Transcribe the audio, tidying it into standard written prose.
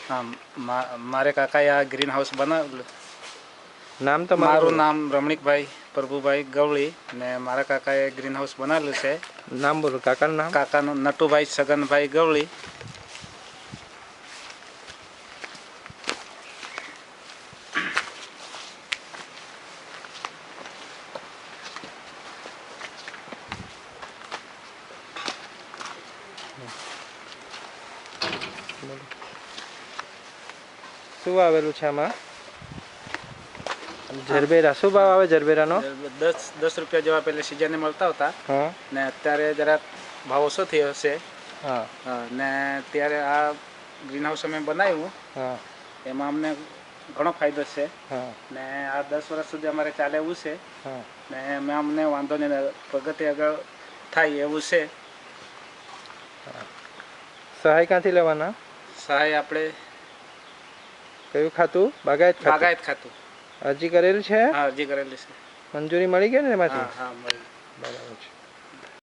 हाँ, मारे काकाए आ green house बनावेલું। નામ તો મારું નામ રમણીકભાઈ પ્રભુભાઈ ગવળી ને મારા કાકાએ ગ્રીન હાઉસ બનાવેલું છે। નામ બોલો કાકાનું નામ? કાકાનું નટુભાઈ છગનભાઈ ગવળી। શું આવેલું છે આમાં? જરબેરા શું ભાવ આવે જરબેરાનો? 10 રૂપિયા જેવા પહેલે સિઝને મળતા હતા। હા ને અત્યારે જરાક ભાવ ઓછો થયો છે। હા ને ત્યારે આ ગ્રીન હાઉસ અમે બનાવ્યું, હા એમાં અમને ઘણો ફાયદો છે હા ને આ 10 વર્ષ સુધી અમારે ચાલે એવું છે હા ને એમાં અમને વાંધો નહીં, પ્રગતિ આગળ થાય એવું છે। સહાય ક્યાંથી લેવાના? સહાય આપણે કયું ખાતું? બાગાયત ખાતું? બાગાયત ખાતું। અરજી કરેલી છે? હા, અરજી કરેલી છે। મંજૂરી મળી ગઈ ને એમાંથી? હા હા મળી। બરાબર છે।